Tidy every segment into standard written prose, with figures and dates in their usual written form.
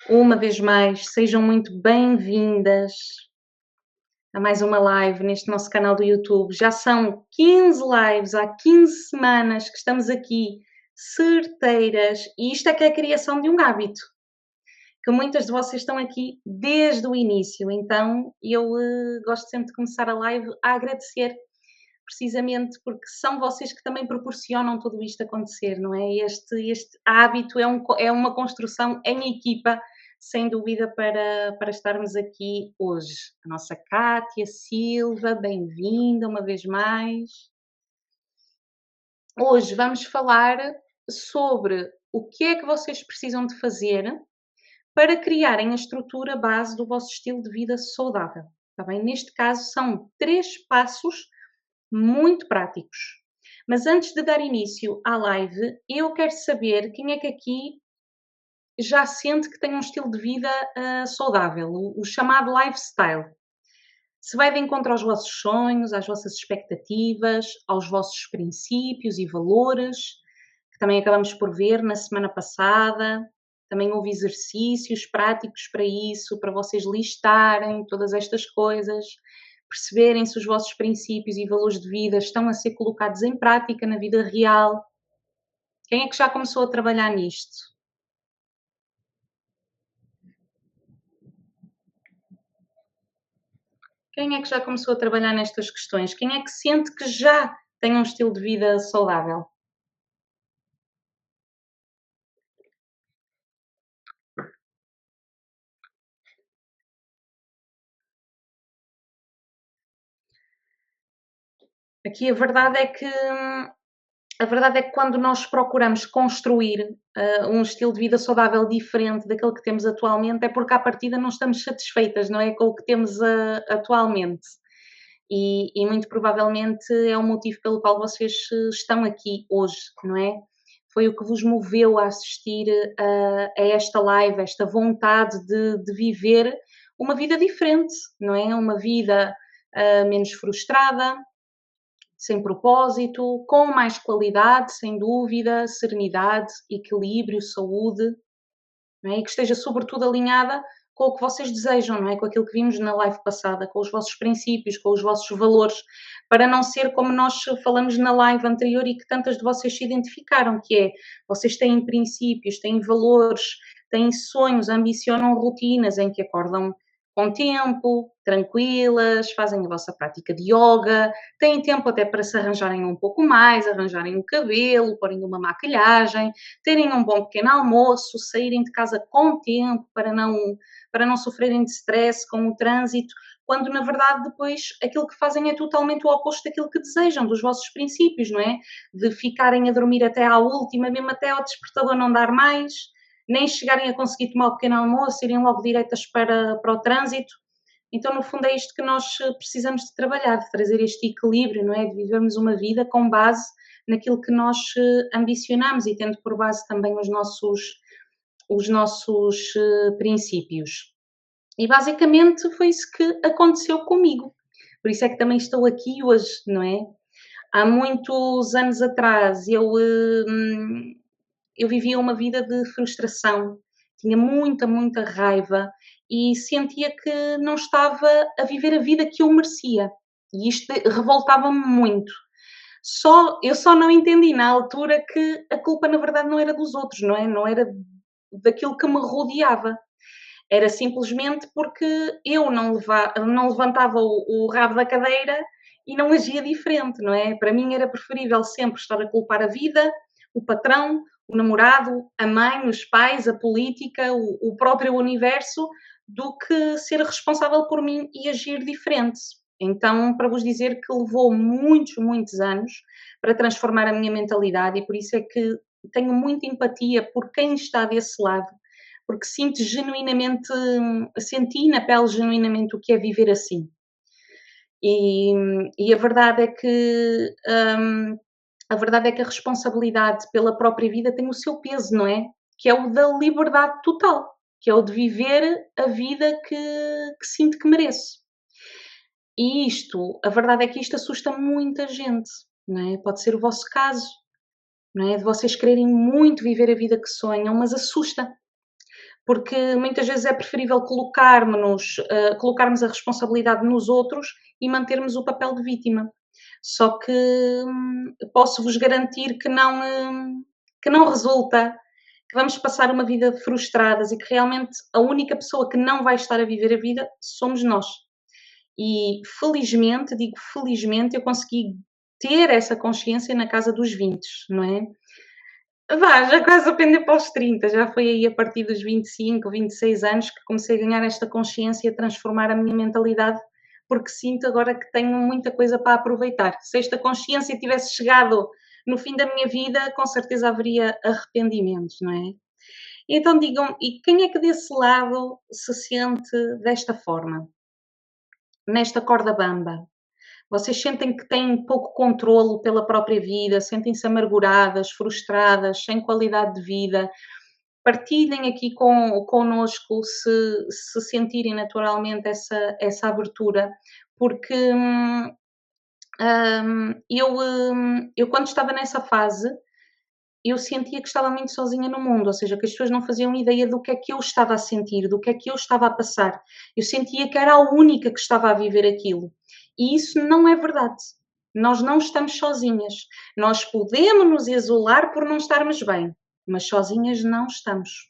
Uma vez mais, sejam muito bem-vindas a mais uma live neste nosso canal do YouTube. Já são 15 lives, há 15 semanas que estamos aqui certeiras, e isto é que é a criação de um hábito, que muitas de vocês estão aqui desde o início, então eu gosto sempre de começar a live a agradecer, precisamente porque são vocês que também proporcionam tudo isto acontecer, não é? Este hábito é uma construção em equipa, sem dúvida, para estarmos aqui hoje. A nossa Cátia Silva, bem-vinda uma vez mais. Hoje vamos falar sobre o que é que vocês precisam de fazer para criarem a estrutura base do vosso estilo de vida saudável. Está bem? Neste caso, são 3 passos muito práticos. Mas antes de dar início à live, eu quero saber quem é que aqui já sente que tem um estilo de vida saudável, o chamado lifestyle. Se vai de encontro aos vossos sonhos, às vossas expectativas, aos vossos princípios e valores, que também acabamos por ver na semana passada. Também houve exercícios práticos para isso, para vocês listarem todas estas coisas, perceberem se os vossos princípios e valores de vida estão a ser colocados em prática na vida real. Quem é que já começou a trabalhar nisto? Quem é que já começou a trabalhar nestas questões? Quem é que sente que já tem um estilo de vida saudável? Aqui a verdade é que quando nós procuramos construir um estilo de vida saudável diferente daquele que temos atualmente, é porque à partida não estamos satisfeitas, não é, com o que temos atualmente. E muito provavelmente é o motivo pelo qual vocês estão aqui hoje, não é? Foi o que vos moveu a assistir a esta live, esta vontade de viver uma vida diferente, não é? Uma vida menos frustrada, sem propósito, com mais qualidade, sem dúvida, serenidade, equilíbrio, saúde, não é? E que esteja sobretudo alinhada com o que vocês desejam, não é? Com aquilo que vimos na live passada, com os vossos princípios, com os vossos valores, para não ser como nós falamos na live anterior e que tantas de vocês se identificaram, que é, vocês têm princípios, têm valores, têm sonhos, ambicionam rotinas em que acordam com tempo, tranquilas, fazem a vossa prática de yoga, têm tempo até para se arranjarem um pouco mais, arranjarem o cabelo, porem uma maquilhagem, terem um bom pequeno almoço, saírem de casa com tempo para não sofrerem de stress com o trânsito, quando na verdade depois aquilo que fazem é totalmente o oposto daquilo que desejam, dos vossos princípios, não é? De ficarem a dormir até à última, mesmo até ao despertador não dar mais, nem chegarem a conseguir tomar o pequeno almoço, irem logo diretas para o trânsito. Então, no fundo, é isto que nós precisamos de trabalhar, de trazer este equilíbrio, não é? De vivermos uma vida com base naquilo que nós ambicionamos e tendo por base também os nossos princípios. E basicamente foi isso que aconteceu comigo. Por isso é que também estou aqui hoje, não é? Há muitos anos atrás eu vivia uma vida de frustração, tinha muita, muita raiva e sentia que não estava a viver a vida que eu merecia. E isto revoltava-me muito. Eu só não entendi na altura que a culpa na verdade não era dos outros, não é? Não era daquilo que me rodeava. Era simplesmente porque eu não levantava o rabo da cadeira e não agia diferente, não é? Para mim era preferível sempre estar a culpar a vida, o patrão, o namorado, a mãe, os pais, a política, o próprio universo, do que ser responsável por mim e agir diferente. Então, para vos dizer que levou muitos, muitos anos para transformar a minha mentalidade e por isso é que tenho muita empatia por quem está desse lado, porque senti na pele genuinamente o que é viver assim. E a verdade é que a responsabilidade pela própria vida tem o seu peso, não é? Que é o da liberdade total, que é o de viver a vida que sinto que mereço. E a verdade é que isto assusta muita gente, não é? Pode ser o vosso caso, não é? De vocês quererem muito viver a vida que sonham, mas assusta. porque muitas vezes é preferível colocarmos a responsabilidade nos outros e mantermos o papel de vítima. Só que posso-vos garantir que não resulta, que vamos passar uma vida frustradas e que realmente a única pessoa que não vai estar a viver a vida somos nós. E felizmente, digo felizmente, eu consegui ter essa consciência na casa dos 20, não é? Já quase a pender para os 30, já foi aí a partir dos 25, 26 anos que comecei a ganhar esta consciência, a transformar a minha mentalidade, porque sinto agora que tenho muita coisa para aproveitar. Se esta consciência tivesse chegado no fim da minha vida, com certeza haveria arrependimentos, não é? Então digam, e quem é que desse lado se sente desta forma, nesta corda bamba? Vocês sentem que têm pouco controlo pela própria vida, sentem-se amarguradas, frustradas, sem qualidade de vida? Partilhem aqui connosco se sentirem naturalmente essa abertura, porque eu quando estava nessa fase, eu sentia que estava muito sozinha no mundo, ou seja, que as pessoas não faziam ideia do que é que eu estava a sentir, do que é que eu estava a passar. Eu sentia que era a única que estava a viver aquilo. E isso não é verdade. Nós não estamos sozinhas. Nós podemos nos isolar por não estarmos bem, mas sozinhas não estamos.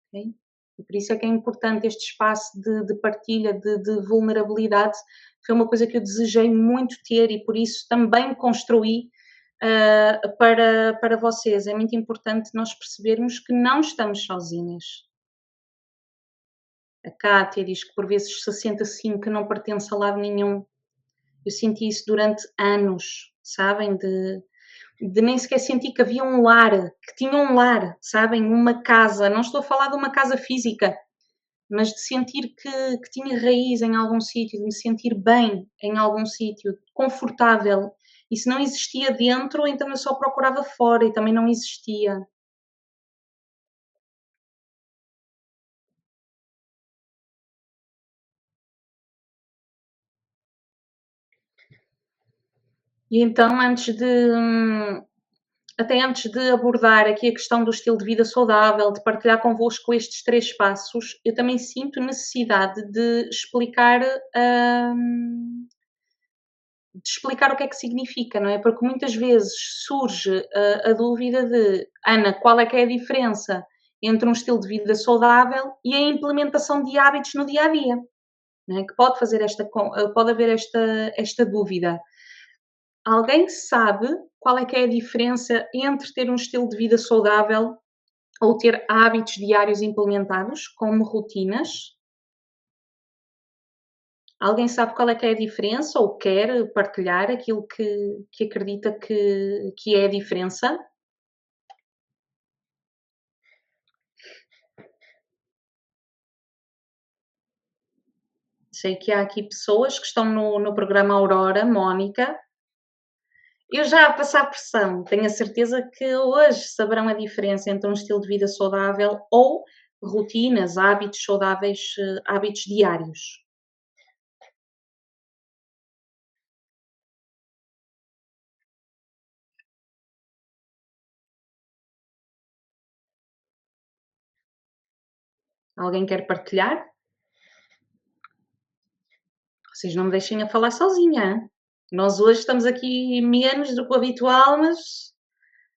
Ok? E por isso é que é importante este espaço de partilha, de vulnerabilidade. Foi uma coisa que eu desejei muito ter e por isso também construí para vocês. É muito importante nós percebermos que não estamos sozinhas. A Cátia diz que por vezes se sente assim, que não pertence a lado nenhum. Eu senti isso durante anos, sabem? De nem sequer sentir que havia um lar, que tinha um lar, sabem? Uma casa. Não estou a falar de uma casa física, mas de sentir que tinha raiz em algum sítio, de me sentir bem em algum sítio, confortável. E se não existia dentro, então eu só procurava fora e também não existia. E então, até antes de abordar aqui a questão do estilo de vida saudável, de partilhar convosco estes 3 passos, eu também sinto necessidade de explicar o que é que significa, não é? Porque muitas vezes surge a dúvida de: "Ana, qual é que é a diferença entre um estilo de vida saudável e a implementação de hábitos no dia a dia?", não é? Que pode haver esta dúvida. Alguém sabe qual é que é a diferença entre ter um estilo de vida saudável ou ter hábitos diários implementados, como rotinas? Alguém sabe qual é que é a diferença ou quer partilhar aquilo que acredita que é a diferença? Sei que há aqui pessoas que estão no programa Aurora, Mónica. Eu já a passar pressão, tenho a certeza que hoje saberão a diferença entre um estilo de vida saudável ou rotinas, hábitos saudáveis, hábitos diários. Alguém quer partilhar? Vocês não me deixem a falar sozinha, hã? Nós hoje estamos aqui menos do que o habitual, mas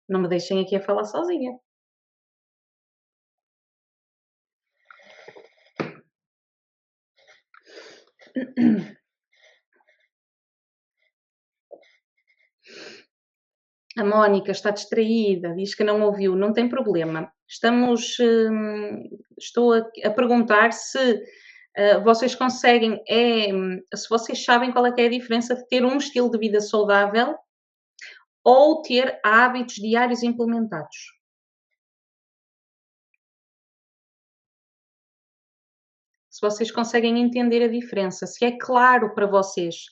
não me deixem aqui a falar sozinha. A Mónica está distraída, diz que não ouviu, não tem problema. Estou a perguntar se vocês conseguem, se vocês sabem qual é que é a diferença de ter um estilo de vida saudável ou ter hábitos diários implementados. Se vocês conseguem entender a diferença, se é claro para vocês.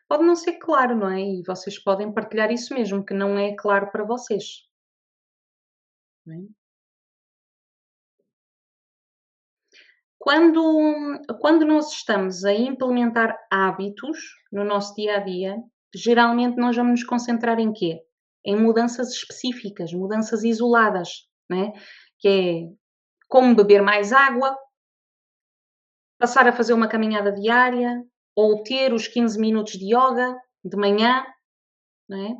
Pode não ser claro, não é? E vocês podem partilhar isso mesmo, que não é claro para vocês. Não é? Quando nós estamos a implementar hábitos no nosso dia a dia, geralmente nós vamos nos concentrar em quê? Em mudanças específicas, mudanças isoladas, não é? Que é como beber mais água, passar a fazer uma caminhada diária ou ter os 15 minutos de yoga de manhã, não é?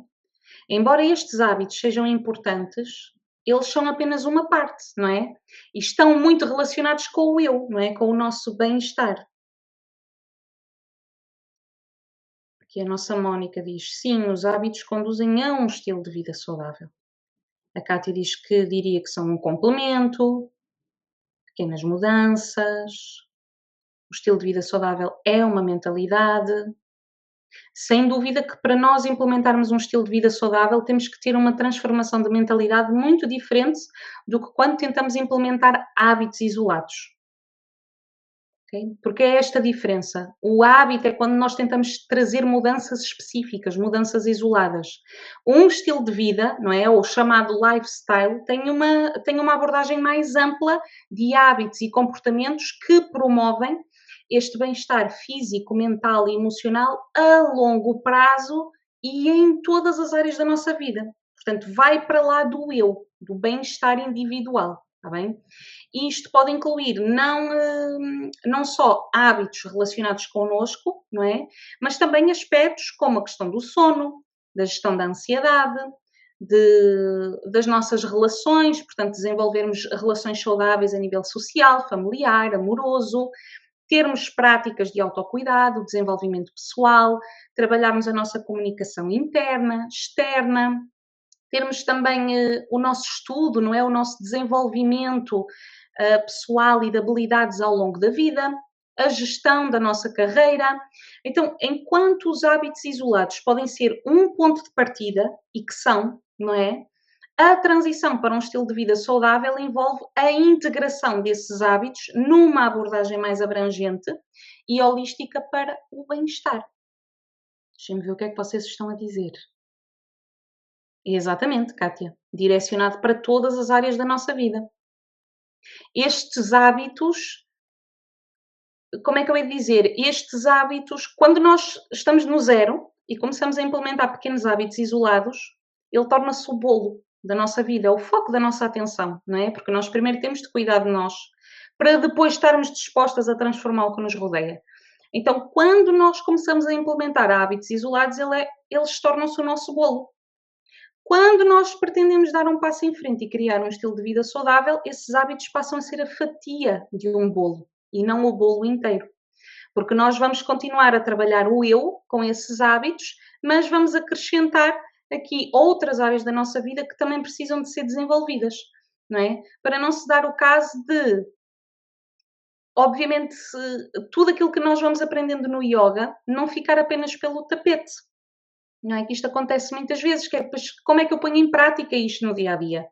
Embora estes hábitos sejam importantes, eles são apenas uma parte, não é? E estão muito relacionados com o eu, não é? Com o nosso bem-estar. Aqui a nossa Mónica diz: sim, os hábitos conduzem a um estilo de vida saudável. A Cátia diz que diria que são um complemento, pequenas mudanças. O estilo de vida saudável é uma mentalidade. Sem dúvida que para nós implementarmos um estilo de vida saudável, temos que ter uma transformação de mentalidade muito diferente do que quando tentamos implementar hábitos isolados. Okay? Porque é esta diferença. O hábito é quando nós tentamos trazer mudanças específicas, mudanças isoladas. Um estilo de vida, não é? O chamado lifestyle, tem uma abordagem mais ampla de hábitos e comportamentos que promovem este bem-estar físico, mental e emocional a longo prazo e em todas as áreas da nossa vida. Portanto, vai para lá do eu, do bem-estar individual, está bem? E isto pode incluir não só hábitos relacionados connosco, não é? Mas também aspectos como a questão do sono, da gestão da ansiedade, das nossas relações, portanto, desenvolvermos relações saudáveis a nível social, familiar, amoroso, termos práticas de autocuidado, desenvolvimento pessoal, trabalharmos a nossa comunicação interna, externa, termos também o nosso estudo, não é? O nosso desenvolvimento pessoal e de habilidades ao longo da vida, a gestão da nossa carreira. Então, enquanto os hábitos isolados podem ser um ponto de partida, e que são, não é? A transição para um estilo de vida saudável envolve a integração desses hábitos numa abordagem mais abrangente e holística para o bem-estar. Deixem-me ver o que é que vocês estão a dizer. Exatamente, Kátia. Direcionado para todas as áreas da nossa vida. Estes hábitos, como é que eu ia dizer? Estes hábitos, quando nós estamos no zero e começamos a implementar pequenos hábitos isolados, ele torna-se o bolo da nossa vida, é o foco da nossa atenção, não é? Porque nós primeiro temos de cuidar de nós, para depois estarmos dispostas a transformar o que nos rodeia. Então, quando nós começamos a implementar hábitos isolados, eles tornam-se o nosso bolo. Quando nós pretendemos dar um passo em frente e criar um estilo de vida saudável, esses hábitos passam a ser a fatia de um bolo e não o bolo inteiro. Porque nós vamos continuar a trabalhar o eu com esses hábitos, mas vamos acrescentar aqui outras áreas da nossa vida que também precisam de ser desenvolvidas, não é? Para não se dar o caso de, obviamente, tudo aquilo que nós vamos aprendendo no yoga não ficar apenas pelo tapete, não é? Que isto acontece muitas vezes, que é depois, como é que eu ponho em prática isto no dia a dia?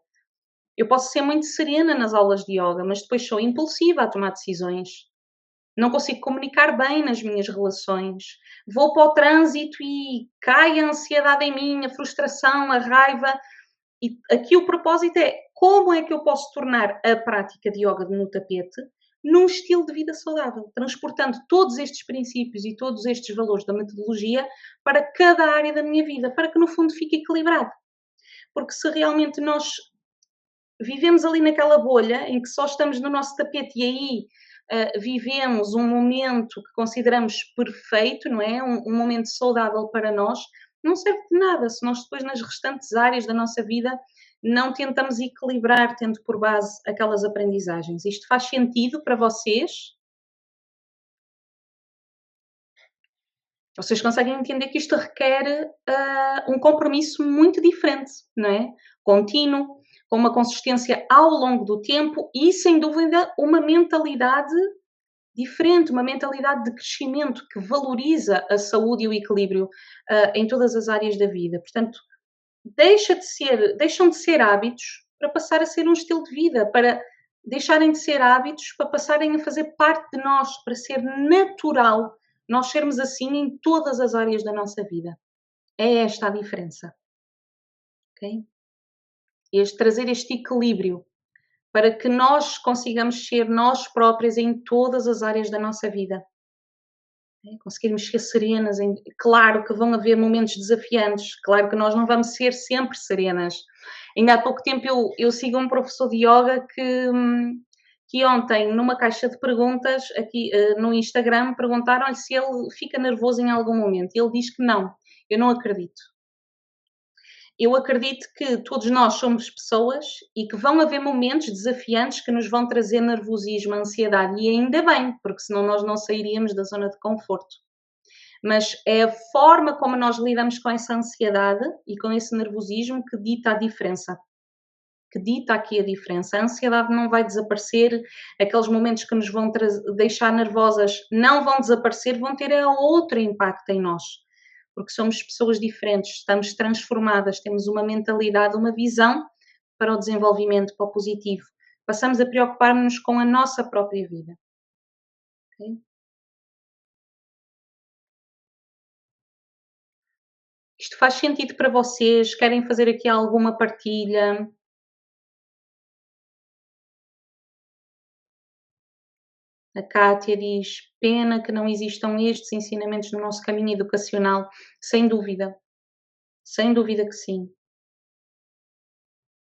Eu posso ser muito serena nas aulas de yoga, mas depois sou impulsiva a tomar decisões. Não consigo comunicar bem nas minhas relações. Vou para o trânsito e cai a ansiedade em mim, a frustração, a raiva. E aqui o propósito é como é que eu posso tornar a prática de yoga no tapete num estilo de vida saudável, transportando todos estes princípios e todos estes valores da metodologia para cada área da minha vida, para que no fundo fique equilibrado. Porque se realmente nós vivemos ali naquela bolha em que só estamos no nosso tapete e aí vivemos um momento que consideramos perfeito, não é? Um momento saudável para nós, não serve de nada se nós depois nas restantes áreas da nossa vida não tentamos equilibrar, tendo por base aquelas aprendizagens. Isto faz sentido para vocês? Vocês conseguem entender que isto requer um compromisso muito diferente, não é? Contínuo, com uma consistência ao longo do tempo e, sem dúvida, uma mentalidade diferente, uma mentalidade de crescimento que valoriza a saúde e o equilíbrio em todas as áreas da vida. Portanto, deixam de ser hábitos para passar a ser um estilo de vida, para deixarem de ser hábitos para passarem a fazer parte de nós, para ser natural nós sermos assim em todas as áreas da nossa vida. É esta a diferença. Ok? Trazer este equilíbrio para que nós consigamos ser nós próprias em todas as áreas da nossa vida. Conseguirmos ser serenas. Claro que vão haver momentos desafiantes, claro que nós não vamos ser sempre serenas. Ainda há pouco tempo eu sigo um professor de yoga que ontem, numa caixa de perguntas, aqui no Instagram, perguntaram-lhe se ele fica nervoso em algum momento. E ele diz que não. Eu não acredito. Eu acredito que todos nós somos pessoas e que vão haver momentos desafiantes que nos vão trazer nervosismo, ansiedade, e ainda bem, porque senão nós não sairíamos da zona de conforto. Mas é a forma como nós lidamos com essa ansiedade e com esse nervosismo que dita a diferença. Que dita aqui a diferença. A ansiedade não vai desaparecer, aqueles momentos que nos vão deixar nervosas não vão desaparecer, vão ter outro impacto em nós, porque somos pessoas diferentes, estamos transformadas, temos uma mentalidade, uma visão para o desenvolvimento, para o positivo. Passamos a preocupar-nos com a nossa própria vida. Ok? Isto faz sentido para vocês? Querem fazer aqui alguma partilha? A Cátia diz: "Pena que não existam estes ensinamentos no nosso caminho educacional". Sem dúvida que sim.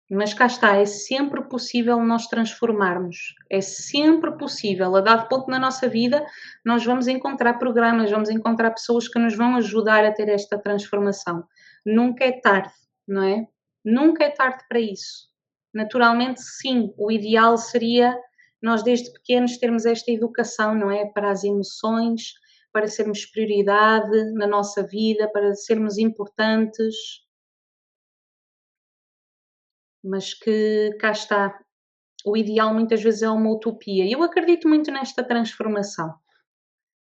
Mas cá está, é sempre possível nós transformarmos, é sempre possível. A dado ponto na nossa vida, nós vamos encontrar programas, vamos encontrar pessoas que nos vão ajudar a ter esta transformação. Nunca é tarde, não é? Nunca é tarde para isso. Naturalmente, sim, o ideal seria nós desde pequenos termos esta educação, não é? Para as emoções, para sermos prioridade na nossa vida, para sermos importantes, mas que cá está, o ideal muitas vezes é uma utopia. E eu acredito muito nesta transformação.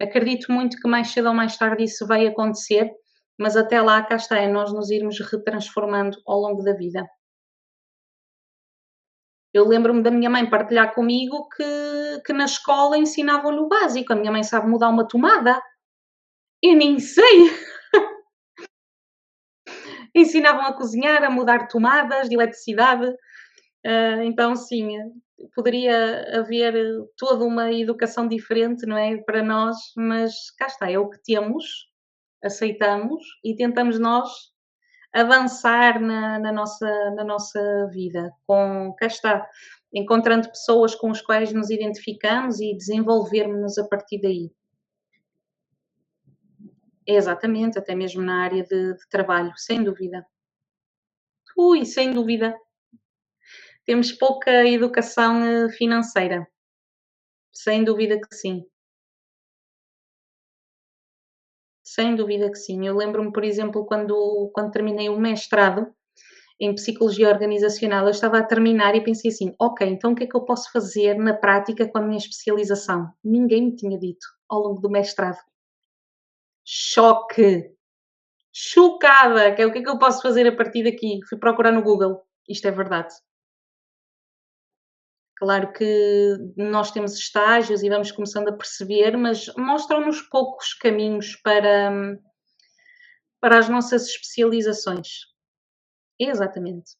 Acredito muito que mais cedo ou mais tarde isso vai acontecer, mas até lá, cá está, é nós nos irmos retransformando ao longo da vida. Eu lembro-me da minha mãe partilhar comigo que na escola ensinavam-lhe o básico. A minha mãe sabe mudar uma tomada. Eu nem sei. Ensinavam a cozinhar, a mudar tomadas de eletricidade. Então, sim, poderia haver toda uma educação diferente, não é? Para nós, mas cá está, é o que temos, aceitamos e tentamos nós avançar na nossa vida, cá está, encontrando pessoas com as quais nos identificamos e desenvolvermos-nos a partir daí. Exatamente, até mesmo na área de trabalho, sem dúvida. Ui, sem dúvida. Temos pouca educação financeira, sem dúvida que sim. Sem dúvida que sim. Eu lembro-me, por exemplo, quando terminei o mestrado em psicologia organizacional, eu estava a terminar e pensei assim: ok, então o que é que eu posso fazer na prática com a minha especialização? Ninguém me tinha dito ao longo do mestrado. Choque! Chocada! Que é o que é que eu posso fazer a partir daqui? Fui procurar no Google. Isto é verdade. Claro que nós temos estágios e vamos começando a perceber, mas mostram-nos poucos caminhos para as nossas especializações. Exatamente.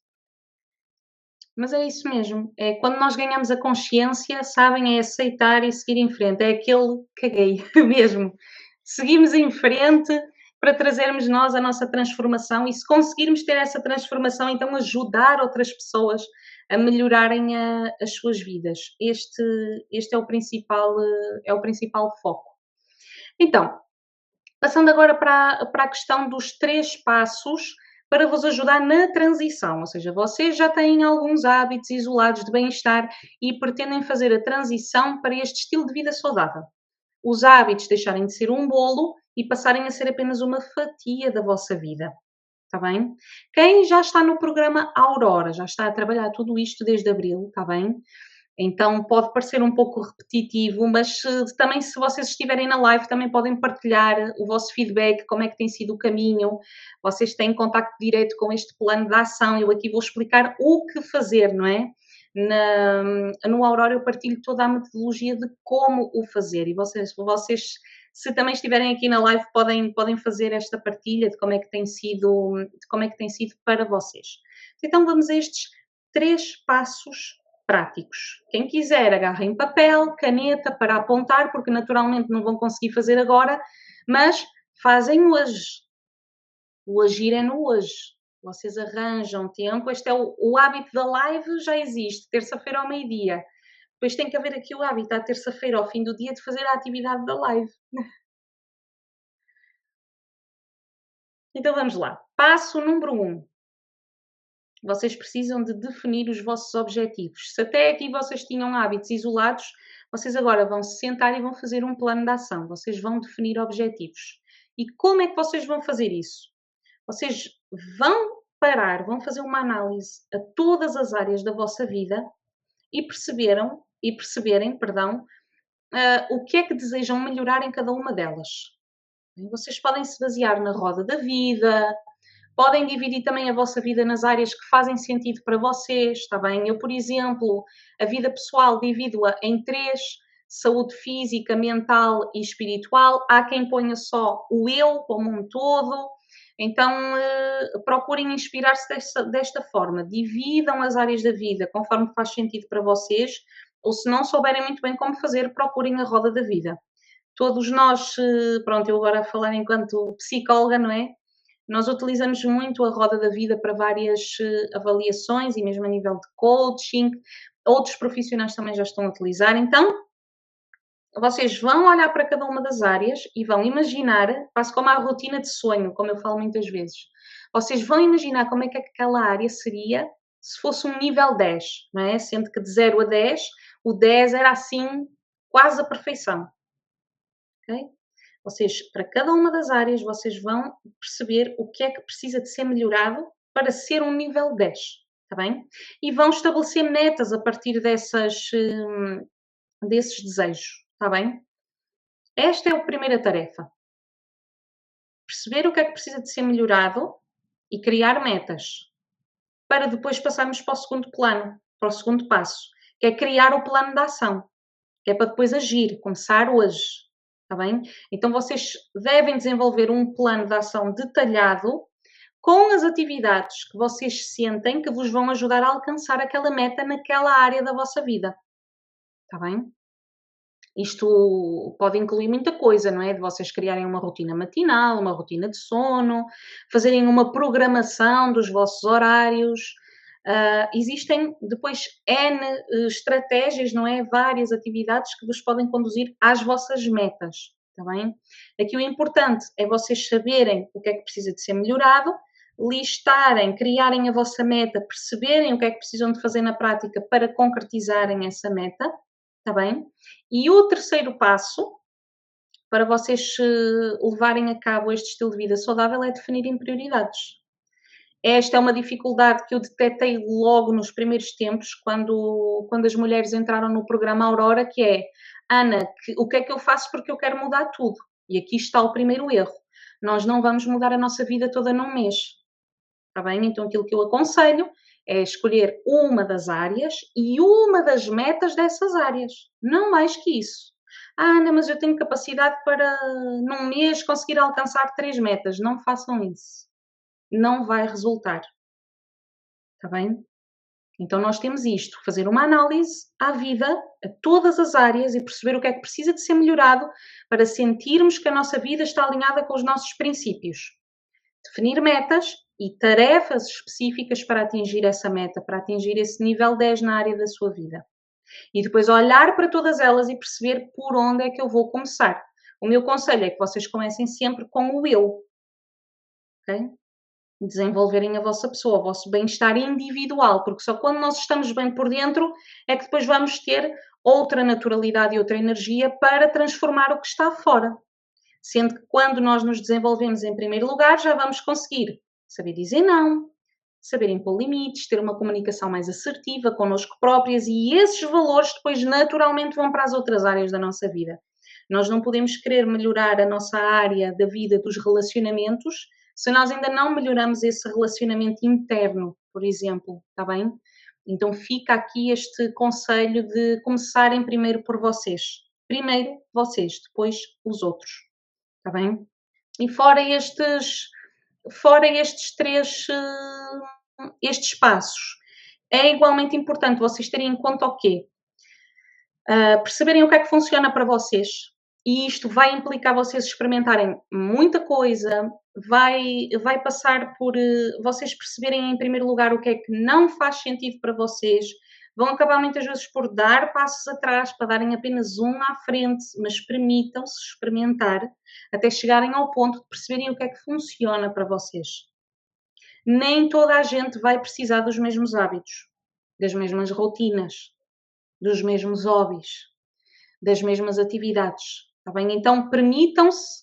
Mas é isso mesmo, é quando nós ganhamos a consciência, sabem, é aceitar e seguir em frente, é aquele caguei mesmo. Seguimos em frente para trazermos nós a nossa transformação e se conseguirmos ter essa transformação, então ajudar outras pessoas a melhorarem as suas vidas. Este é o principal foco. Então, passando agora para a questão dos 3 passos para vos ajudar na transição, ou seja, vocês já têm alguns hábitos isolados de bem-estar e pretendem fazer a transição para este estilo de vida saudável. Os hábitos deixarem de ser um bolo e passarem a ser apenas uma fatia da vossa vida, está bem? Quem já está no programa Aurora, já está a trabalhar tudo isto desde abril, está bem? Então pode parecer um pouco repetitivo, mas também se vocês estiverem na live também podem partilhar o vosso feedback, como é que tem sido o caminho, vocês têm contacto direto com este plano de ação, eu aqui vou explicar o que fazer, não é? No Aurora eu partilho toda a metodologia de como o fazer e vocês se também estiverem aqui na live podem fazer esta partilha de como é que tem sido para vocês. Então vamos a estes 3 passos práticos. Quem quiser, agarrem papel, caneta para apontar, porque naturalmente não vão conseguir fazer agora, mas fazem hoje. O agir é no hoje. Vocês arranjam tempo. Este é o hábito da live, já existe, terça-feira ao meio-dia. Depois tem que haver aqui o hábito, à terça-feira, ao fim do dia, de fazer a atividade da live. Então vamos lá. Passo número 1. Vocês precisam de definir os vossos objetivos. Se até aqui vocês tinham hábitos isolados, vocês agora vão se sentar e vão fazer um plano de ação. Vocês vão definir objetivos. E como é que vocês vão fazer isso? Vocês vão parar, vão fazer uma análise a todas as áreas da vossa vida e perceberem, perdão, o que é que desejam melhorar em cada uma delas. Vocês podem se basear na roda da vida, podem dividir também a vossa vida nas áreas que fazem sentido para vocês, está bem? Eu, por exemplo, a vida pessoal divido-a em 3: saúde física, mental e espiritual. Há quem ponha só o eu como um todo. Então, procurem inspirar-se desta forma. Dividam as áreas da vida conforme faz sentido para vocês, ou se não souberem muito bem como fazer, procurem a roda da vida. Todos nós, pronto, eu agora a falar enquanto psicóloga, não é? Nós utilizamos muito a roda da vida para várias avaliações e mesmo a nível de coaching. Outros profissionais também já estão a utilizar. Então, vocês vão olhar para cada uma das áreas e vão imaginar, quase como a rotina de sonho, como eu falo muitas vezes. Vocês vão imaginar como é que aquela área seria se fosse um nível 10, não é? Sendo que de 0 a 10, o 10 era assim quase a perfeição. Ok? Vocês, para cada uma das áreas, vocês vão perceber o que é que precisa de ser melhorado para ser um nível 10, está bem? E vão estabelecer metas a partir desses desejos, está bem? Esta é a primeira tarefa. Perceber o que é que precisa de ser melhorado e criar metas. Para depois passarmos para o segundo plano, para o segundo passo, que é criar o plano de ação, que é para depois agir, começar hoje. Está bem? Então vocês devem desenvolver um plano de ação detalhado com as atividades que vocês sentem que vos vão ajudar a alcançar aquela meta naquela área da vossa vida. Está bem? Isto pode incluir muita coisa, não é? De vocês criarem uma rotina matinal, uma rotina de sono, fazerem uma programação dos vossos horários. Existem depois N estratégias, não é? Várias atividades que vos podem conduzir às vossas metas, está bem? Aqui o importante é vocês saberem o que é que precisa de ser melhorado, listarem, criarem a vossa meta, perceberem o que é que precisam de fazer na prática para concretizarem essa meta, está bem? E o terceiro passo para vocês levarem a cabo este estilo de vida saudável é definirem prioridades. Esta é uma dificuldade que eu detetei logo nos primeiros tempos, quando as mulheres entraram no programa Aurora, que é: Ana, o que é que eu faço porque eu quero mudar tudo? E aqui está o primeiro erro. Nós não vamos mudar a nossa vida toda num mês. Está bem? Então aquilo que eu aconselho é escolher uma das áreas e uma das metas dessas áreas. Não mais que isso. Ana, mas eu tenho capacidade para num mês conseguir alcançar 3 metas. Não façam isso. Não vai resultar. Está bem? Então nós temos isto, fazer uma análise à vida, a todas as áreas e perceber o que é que precisa de ser melhorado para sentirmos que a nossa vida está alinhada com os nossos princípios. Definir metas e tarefas específicas para atingir essa meta, para atingir esse nível 10 na área da sua vida. E depois olhar para todas elas e perceber por onde é que eu vou começar. O meu conselho é que vocês comecem sempre com o eu. Ok? Desenvolverem a vossa pessoa, o vosso bem-estar individual, porque só quando nós estamos bem por dentro é que depois vamos ter outra naturalidade e outra energia para transformar o que está fora. Sendo que quando nós nos desenvolvemos em primeiro lugar, já vamos conseguir saber dizer não, saber impor limites, ter uma comunicação mais assertiva connosco próprias e esses valores depois naturalmente vão para as outras áreas da nossa vida. Nós não podemos querer melhorar a nossa área da vida dos relacionamentos se nós ainda não melhoramos esse relacionamento interno, por exemplo, está bem? Então fica aqui este conselho de começarem primeiro por vocês. Primeiro vocês, depois os outros, está bem? E fora estes três estes passos, é igualmente importante vocês terem em conta o quê? Perceberem o que é que funciona para vocês, e isto vai implicar vocês experimentarem muita coisa, vai passar por vocês perceberem em primeiro lugar o que é que não faz sentido para vocês, Vão acabar muitas vezes por dar passos atrás, para darem apenas um à frente, mas permitam-se experimentar até chegarem ao ponto de perceberem o que é que funciona para vocês. Nem toda a gente vai precisar dos mesmos hábitos, das mesmas rotinas, dos mesmos hobbies, das mesmas atividades, está bem? Então permitam-se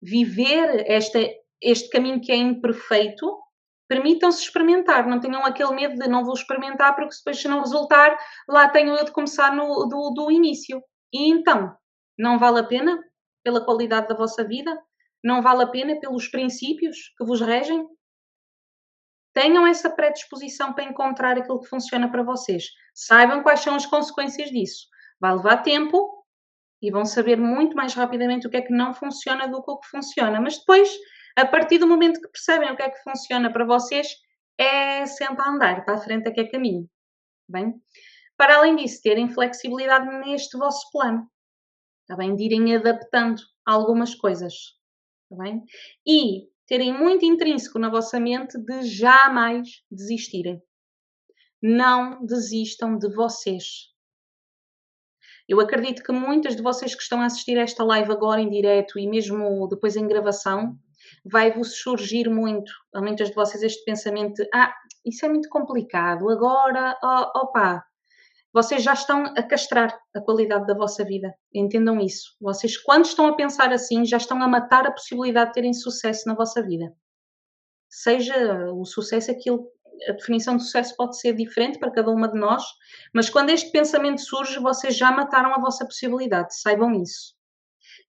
viver este caminho que é imperfeito, permitam-se experimentar, não tenham aquele medo de não vou experimentar porque depois se não resultar, lá tenho eu de começar do início. E então, não vale a pena pela qualidade da vossa vida? Não vale a pena pelos princípios que vos regem? Tenham essa predisposição para encontrar aquilo que funciona para vocês. Saibam quais são as consequências disso. Vai levar tempo e vão saber muito mais rapidamente o que é que não funciona do que o que funciona. Mas depois, a partir do momento que percebem o que é que funciona para vocês, é sempre a andar, para a frente é que é caminho. Bem? Para além disso, terem flexibilidade neste vosso plano. Está bem? De irem adaptando algumas coisas. Está bem? E terem muito intrínseco na vossa mente de jamais desistirem. Não desistam de vocês. Eu acredito que muitas de vocês que estão a assistir a esta live agora em direto e mesmo depois em gravação, vai-vos surgir muito, a muitas de vocês, este pensamento de isso é muito complicado, agora, opá, vocês já estão a castrar a qualidade da vossa vida, entendam isso. Vocês, quando estão a pensar assim, já estão a matar a possibilidade de terem sucesso na vossa vida. Seja o sucesso aquilo, a definição de sucesso pode ser diferente para cada uma de nós, mas quando este pensamento surge, vocês já mataram a vossa possibilidade, saibam isso.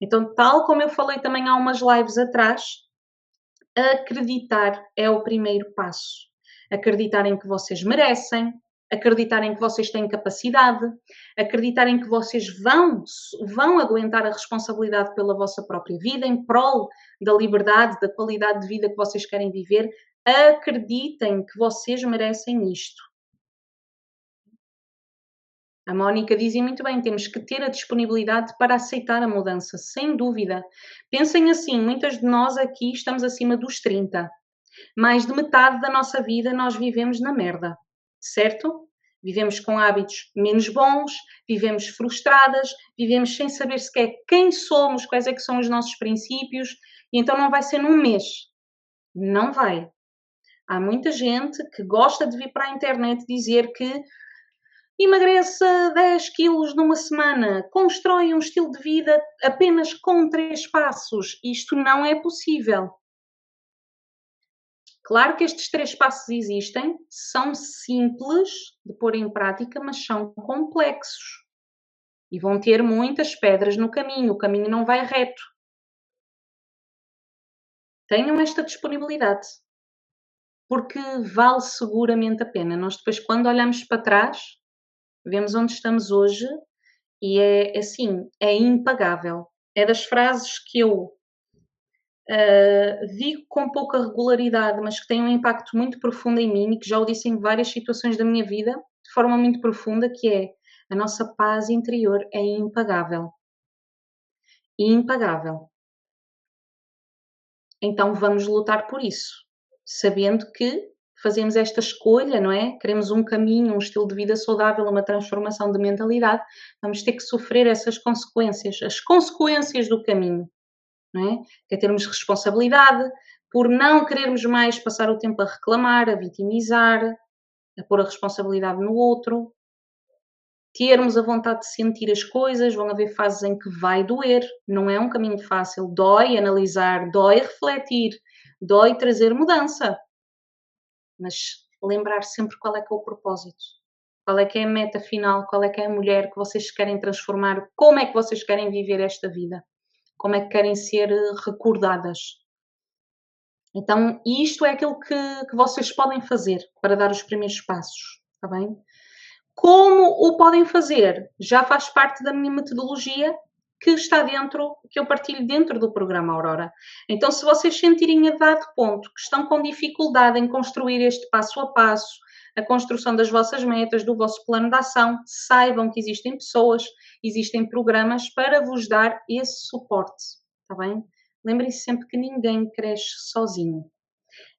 Então, tal como eu falei também há umas lives atrás, acreditar é o primeiro passo. Acreditarem que vocês merecem, acreditarem que vocês têm capacidade, acreditarem que vocês vão aguentar a responsabilidade pela vossa própria vida, em prol da liberdade, da qualidade de vida que vocês querem viver. Acreditem que vocês merecem isto. A Mónica dizia muito bem, temos que ter a disponibilidade para aceitar a mudança, sem dúvida. Pensem assim, muitas de nós aqui estamos acima dos 30. Mais de metade da nossa vida nós vivemos na merda, certo? Vivemos com hábitos menos bons, vivemos frustradas, vivemos sem saber sequer quem somos, quais é que são os nossos princípios, e então não vai ser num mês. Não vai. Há muita gente que gosta de vir para a internet dizer que emagreça 10 quilos numa semana, constrói um estilo de vida apenas com 3 passos. Isto não é possível. Claro que estes 3 passos existem, são simples de pôr em prática, mas são complexos. E vão ter muitas pedras no caminho, o caminho não vai reto. Tenham esta disponibilidade, porque vale seguramente a pena. Nós depois, quando olhamos para trás, vemos onde estamos hoje e é assim, é impagável. É das frases que eu digo com pouca regularidade, mas que tem um impacto muito profundo em mim e que já o disse em várias situações da minha vida, de forma muito profunda, que é: a nossa paz interior é impagável. Impagável. Então vamos lutar por isso, sabendo que fazemos esta escolha, não é? Queremos um caminho, um estilo de vida saudável, uma transformação de mentalidade, vamos ter que sofrer essas consequências, as consequências do caminho, não é? Que é termos responsabilidade, por não querermos mais passar o tempo a reclamar, a vitimizar, a pôr a responsabilidade no outro, termos a vontade de sentir as coisas, vão haver fases em que vai doer, não é um caminho fácil, dói analisar, dói refletir, dói trazer mudança, mas lembrar sempre qual é que é o propósito, qual é que é a meta final, qual é que é a mulher que vocês querem transformar, como é que vocês querem viver esta vida, como é que querem ser recordadas. Então, isto é aquilo que vocês podem fazer para dar os primeiros passos, está bem? Como o podem fazer? Já faz parte da minha metodologia que está dentro, que eu partilho dentro do programa Aurora. Então, se vocês sentirem a dado ponto que estão com dificuldade em construir este passo a passo, a construção das vossas metas, do vosso plano de ação, saibam que existem pessoas, existem programas para vos dar esse suporte, está bem? Lembrem-se sempre que ninguém cresce sozinho.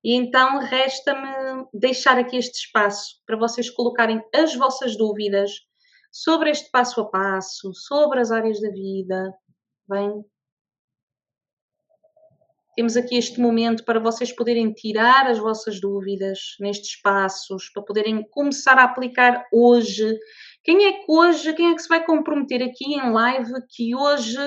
E então resta-me deixar aqui este espaço para vocês colocarem as vossas dúvidas sobre este passo a passo, sobre as áreas da vida, bem? Temos aqui este momento para vocês poderem tirar as vossas dúvidas nestes passos, para poderem começar a aplicar hoje. Quem é que se vai comprometer aqui em live que hoje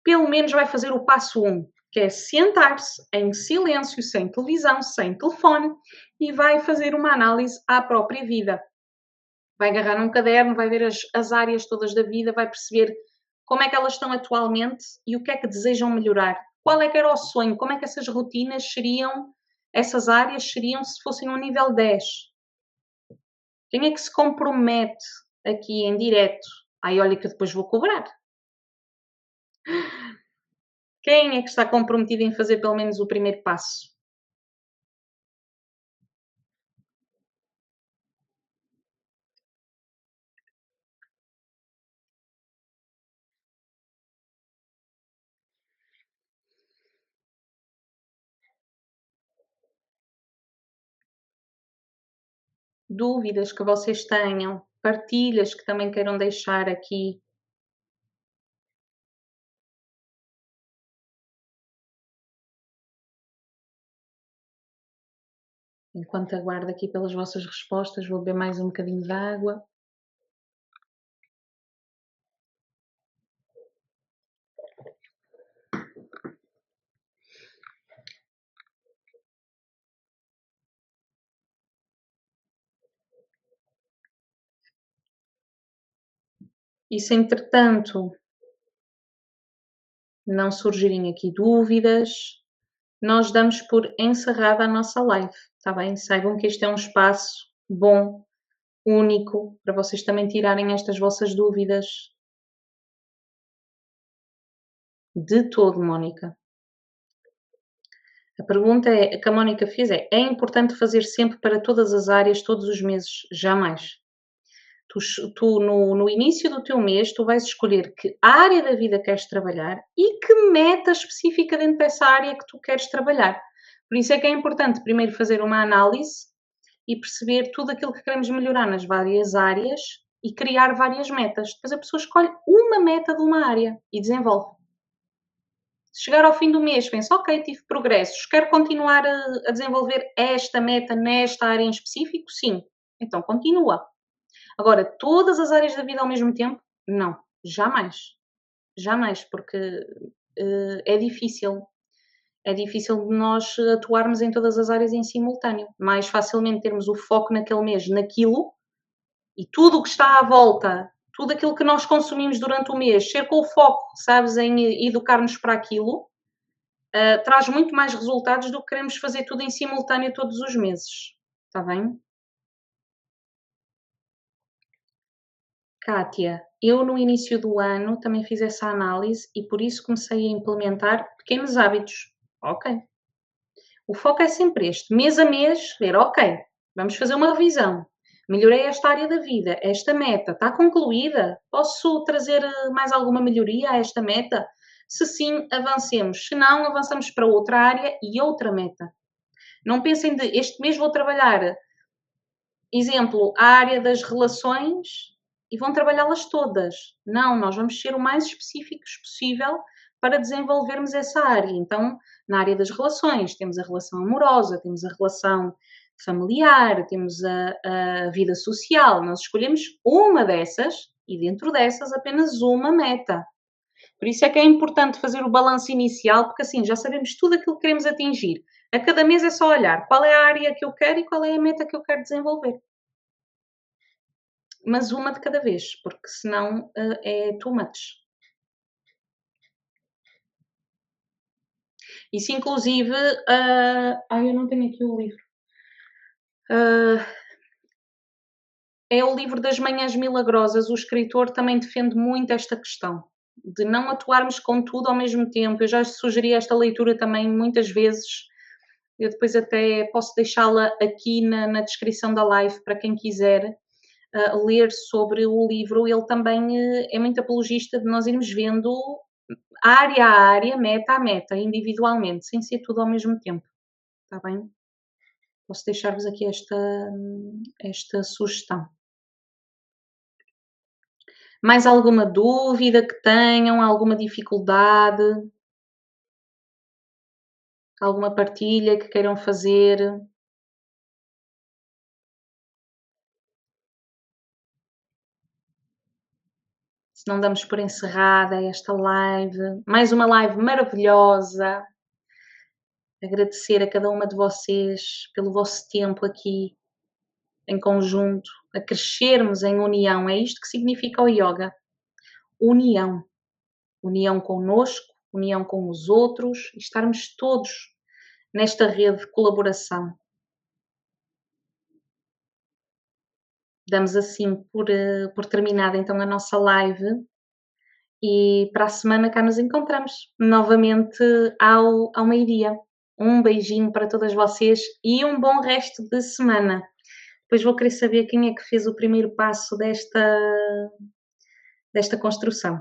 pelo menos vai fazer o passo um, que é sentar-se em silêncio, sem televisão, sem telefone e vai fazer uma análise à própria vida. Vai agarrar num caderno, vai ver as áreas todas da vida, vai perceber como é que elas estão atualmente e o que é que desejam melhorar. Qual é que era o sonho? Como é que essas rotinas seriam, essas áreas seriam se fossem no nível 10? Quem é que se compromete aqui em direto? Ai, olha que eu depois vou cobrar. Quem é que está comprometido em fazer pelo menos o primeiro passo? Dúvidas que vocês tenham, partilhas que também queiram deixar aqui. Enquanto aguardo aqui pelas vossas respostas, vou beber mais um bocadinho de água. E se entretanto não surgirem aqui dúvidas, nós damos por encerrada a nossa live, está bem? Saibam que este é um espaço bom, único, para vocês também tirarem estas vossas dúvidas. De todo, Mónica. A pergunta que a Mónica fez é importante fazer sempre para todas as áreas, todos os meses? Jamais. Tu no início do teu mês, tu vais escolher que área da vida queres trabalhar e que meta específica dentro dessa área que tu queres trabalhar. Por isso é que é importante primeiro fazer uma análise e perceber tudo aquilo que queremos melhorar nas várias áreas e criar várias metas. Depois a pessoa escolhe uma meta de uma área e desenvolve. Se chegar ao fim do mês, pensa, ok, tive progressos, quero continuar a desenvolver esta meta nesta área em específico? Sim. Então continua. Agora, todas as áreas da vida ao mesmo tempo? Não, jamais. Jamais, porque é difícil. É difícil de nós atuarmos em todas as áreas em simultâneo. Mais facilmente termos o foco naquele mês naquilo e tudo o que está à volta, tudo aquilo que nós consumimos durante o mês, ser com o foco, sabes, em educar-nos para aquilo, traz muito mais resultados do que queremos fazer tudo em simultâneo todos os meses. Está bem? Kátia, eu no início do ano também fiz essa análise e por isso comecei a implementar pequenos hábitos. Ok. O foco é sempre este, mês a mês, ver, ok, vamos fazer uma revisão. Melhorei esta área da vida, esta meta está concluída? Posso trazer mais alguma melhoria a esta meta? Se sim, avancemos. Se não, avançamos para outra área e outra meta. Não pensem de este mês vou trabalhar, exemplo, a área das relações e vão trabalhá-las todas. Não, nós vamos ser o mais específicos possível para desenvolvermos essa área. Então, na área das relações, temos a relação amorosa, temos a relação familiar, temos a vida social. Nós escolhemos uma dessas e dentro dessas apenas uma meta. Por isso é que é importante fazer o balanço inicial, porque assim já sabemos tudo aquilo que queremos atingir. A cada mês é só olhar qual é a área que eu quero e qual é a meta que eu quero desenvolver. Mas uma de cada vez, porque senão é too much. Isso inclusive, eu não tenho aqui o livro. Ah, é o livro das Manhãs Milagrosas. O escritor também defende muito esta questão de não atuarmos com tudo ao mesmo tempo. Eu já sugeri esta leitura também muitas vezes. Eu depois até posso deixá-la aqui na descrição da live para quem quiser ler sobre o livro. Ele também é muito apologista de nós irmos vendo área a área, meta a meta, individualmente, sem ser tudo ao mesmo tempo. está bem? Posso deixar-vos aqui esta sugestão. Mais alguma dúvida que tenham, alguma dificuldade, alguma partilha que queiram fazer? Se não damos por encerrada esta live, mais uma live maravilhosa. Agradecer a cada uma de vocês pelo vosso tempo aqui em conjunto, a crescermos em união. É isto que significa o yoga: união. União connosco, união com os outros e estarmos todos nesta rede de colaboração. Damos assim por terminada então a nossa live e para a semana cá nos encontramos novamente ao meio-dia. Um beijinho para todas vocês e um bom resto de semana. Depois vou querer saber quem é que fez o primeiro passo desta construção.